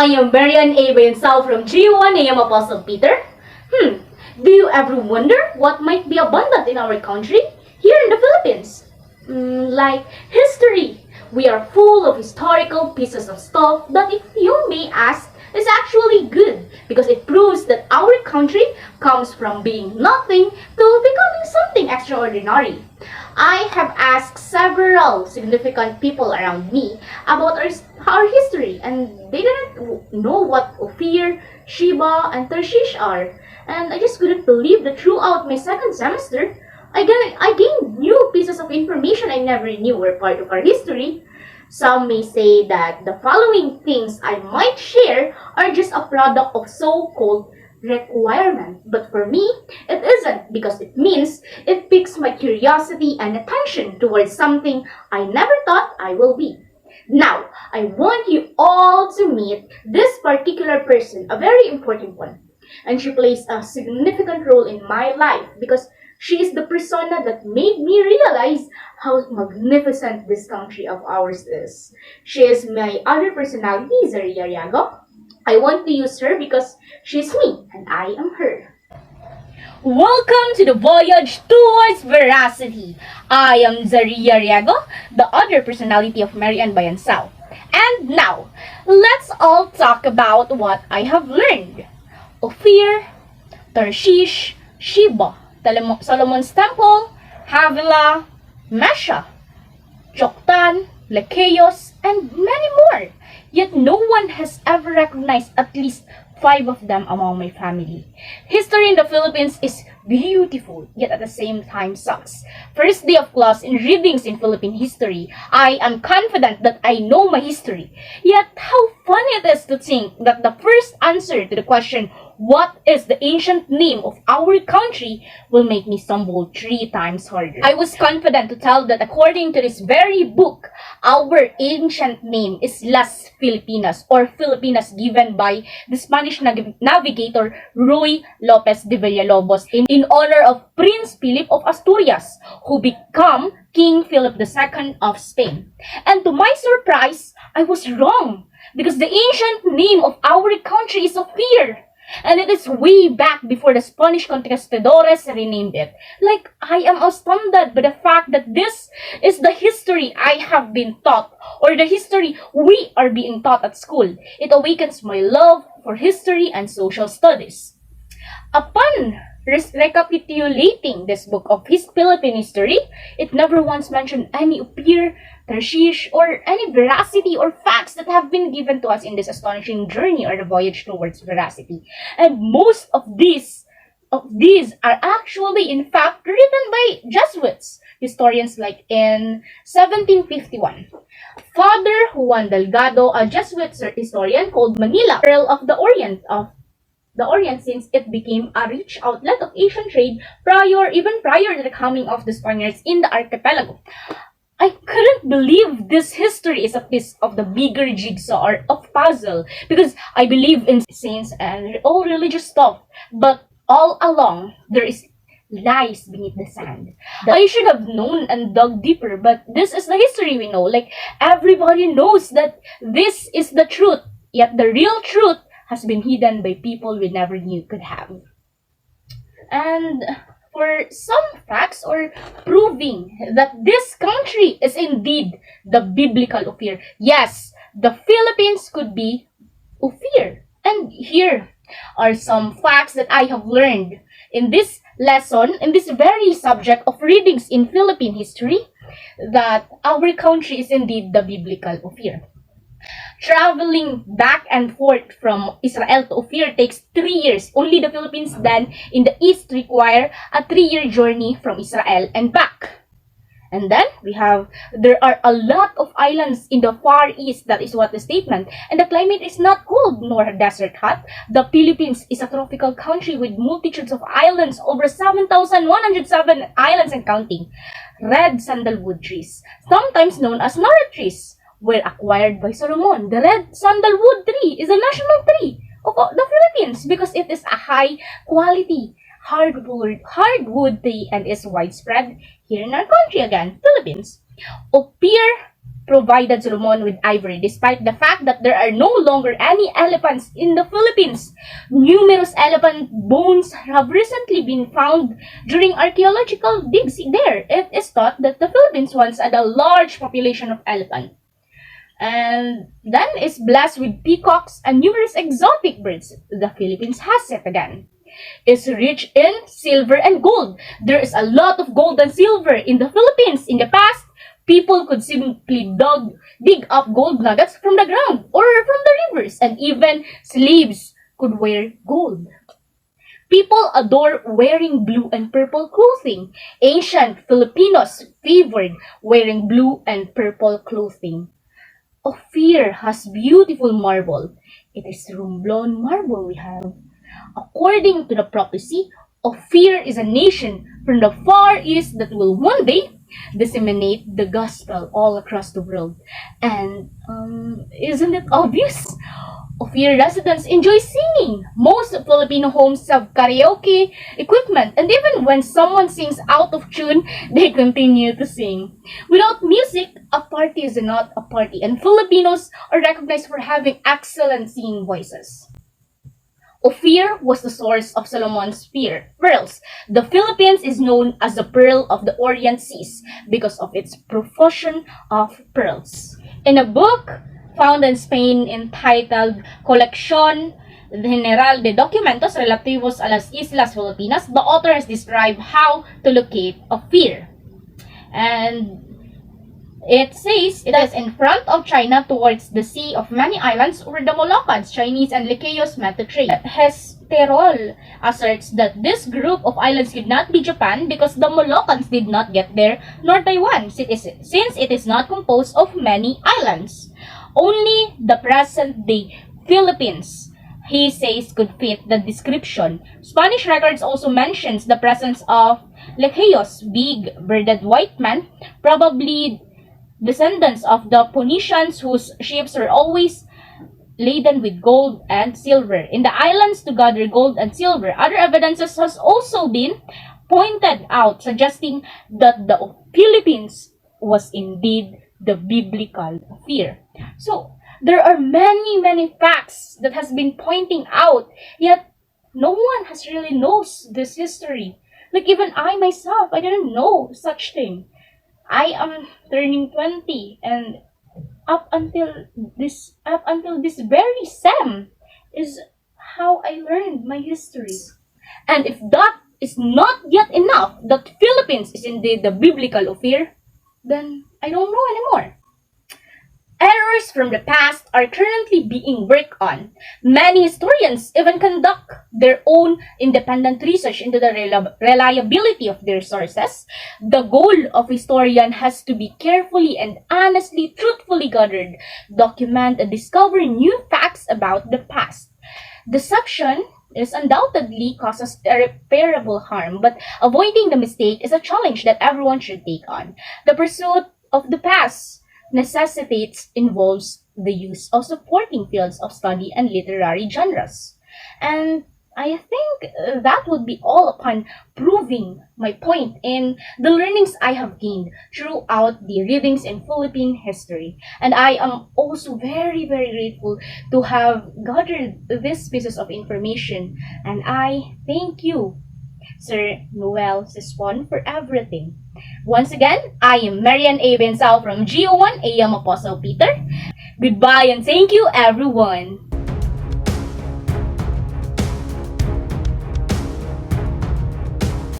I am Bayansao from G1 AM Apostle Peter. Do you ever wonder what might be abundant in our country, here in the Philippines? Like history. We are full of historical pieces of stuff that, if you may ask, is actually good because it proves that our country comes from being nothing to becoming something extraordinary. I have asked several significant people around me about our history, and they didn't know what Ophir, Sheba, and Tarshish are. And I just couldn't believe that throughout my second semester, I gained new pieces of information I never knew were part of our history. Some may say that the following things I might share are just a product of so-called requirement. But for me, it isn't, because it means it piques my curiosity and attention towards something I never thought I will be. Now, I want you all to meet this particular person, a very important one. And she plays a significant role in my life because she is the persona that made me realize how magnificent this country of ours is. She is my other personality, Zaria Riago. I want to use her because she's me and I am her. Welcome to the voyage towards veracity. I am Zaria Riago, the other personality of Mary and Bayansao. And now, let's all talk about what I have learned. Ophir, Tarshish, Sheba, Solomon's Temple, Havilah, Mesha, Joktan, Lekeos, and many more. Yet no one has ever recognized at least 5 of them among my family. History in the Philippines is beautiful, yet at the same time sucks. First day of class in readings in Philippine history, I am confident that I know my history. Yet how funny it is to think that the first answer to the question, what is the ancient name of our country, will make me stumble 3 times harder. I was confident to tell that according to this very book, our ancient name is Las Filipinas, or Filipinas, given by the Spanish navigator Ruy Lopez de Villalobos in honor of Prince Philip of Asturias, who became King Philip II of Spain. And to my surprise, I was wrong, because the ancient name of our country is Ophir. And it is way back before the Spanish conquistadores renamed it. Like, I am astounded by the fact that this is the history I have been taught, or the history we are being taught at school. It awakens my love for history and social studies. Upon recapitulating this book of his Philippine history, it never once mentioned any Ophir, Tarshish, or any veracity or facts that have been given to us in this astonishing journey, or the voyage towards veracity. And most of these are actually in fact written by Jesuits, historians, like in 1751. Father Juan Delgado, a Jesuit historian, called Manila Pearl of the Orient, since it became a rich outlet of Asian trade even prior to the coming of the Spaniards in the archipelago. I couldn't believe this history is a piece of the bigger jigsaw or of puzzle, because I believe in saints and all religious stuff, but all along there is lies beneath the sand that I should have known and dug deeper. But this is the history we know. Like, everybody knows that this is the truth, yet the real truth has been hidden by people we never knew could have. And for some facts, or proving that this country is indeed the biblical Ophir, yes, the Philippines could be Ophir. And here are some facts that I have learned in this lesson, in this very subject of readings in Philippine history, that our country is indeed the biblical Ophir. Traveling back and forth from Israel to Ophir takes 3 years. Only the Philippines then in the east require a 3-year journey from Israel and back. And then there are a lot of islands in the far east. That is what the statement. And the climate is not cold nor desert hot. The Philippines is a tropical country with multitudes of islands, over 7,107 islands and counting. Red sandalwood trees, sometimes known as Nara trees, were acquired by Solomon. The red sandalwood tree is a national tree of the Philippines because it is a high quality hardwood tree and is widespread here in our country again, Philippines. Ophir provided Solomon with ivory, despite the fact that there are no longer any elephants in the Philippines. Numerous elephant bones have recently been found during archaeological digs there. It is thought that the Philippines once had a large population of elephants, and then is blessed with peacocks and numerous exotic birds. The Philippines has it again. Is rich in silver and gold. There is a lot of gold and silver in the Philippines. In the past, people could simply dig up gold nuggets from the ground or from the rivers, and even slaves could wear gold. People adore wearing blue and purple clothing. Ancient Filipinos favored wearing blue and purple clothing. Ophir has beautiful marble. It is Romblon marble we have. According to the prophecy, Ophir is a nation from the Far East that will one day disseminate the gospel all across the world. And isn't it obvious? Ophir residents enjoy singing. Most Filipino homes have karaoke equipment, and even when someone sings out of tune, they continue to sing. Without music, a party is not a party, and Filipinos are recognized for having excellent singing voices. Ophir was the source of Solomon's pearls. The Philippines is known as the Pearl of the Orient Seas because of its profusion of pearls. In a book found in Spain entitled Colección General de Documentos Relativos a las Islas Filipinas, the author has described how to locate Ophir. And it says it is in front of China towards the Sea of Many Islands where the Moluccans, Chinese, and Licaos met to trade. Hesterol asserts that this group of islands could not be Japan because the Moluccans did not get there, nor Taiwan, since it is not composed of many islands. Only the present-day Philippines, he says, could fit the description. Spanish records also mentions the presence of Licaos, big, bearded white men, probably descendants of the Phoenicians whose ships were always laden with gold and silver in the islands to gather gold and silver. Other evidences has also been pointed out, suggesting that the Philippines was indeed the biblical Ophir. So there are many facts that has been pointing out, yet no one has really knows this history. Like even I myself, I didn't know such thing. I am turning 20, and up until this very sem is how I learned my history. And if that is not yet enough that Philippines is indeed the biblical Ophir, then I don't know anymore. Errors from the past are currently being worked on. Many historians even conduct their own independent research into the reliability of their sources. The goal of a historian has to be carefully and honestly, truthfully gathered, document, and discover new facts about the past. Deception is undoubtedly causes irreparable harm, but avoiding the mistake is a challenge that everyone should take on. The pursuit of the past involves the use of supporting fields of study and literary genres. And I think that would be all upon proving my point in the learnings I have gained throughout the readings in Philippine history. And I am also very grateful to have gathered these pieces of information. And I thank you, Sir Noel Sispon, for everything. Once again, I am Marian A. Bayansao from GO1 AM Apostle Peter. Goodbye and thank you, everyone.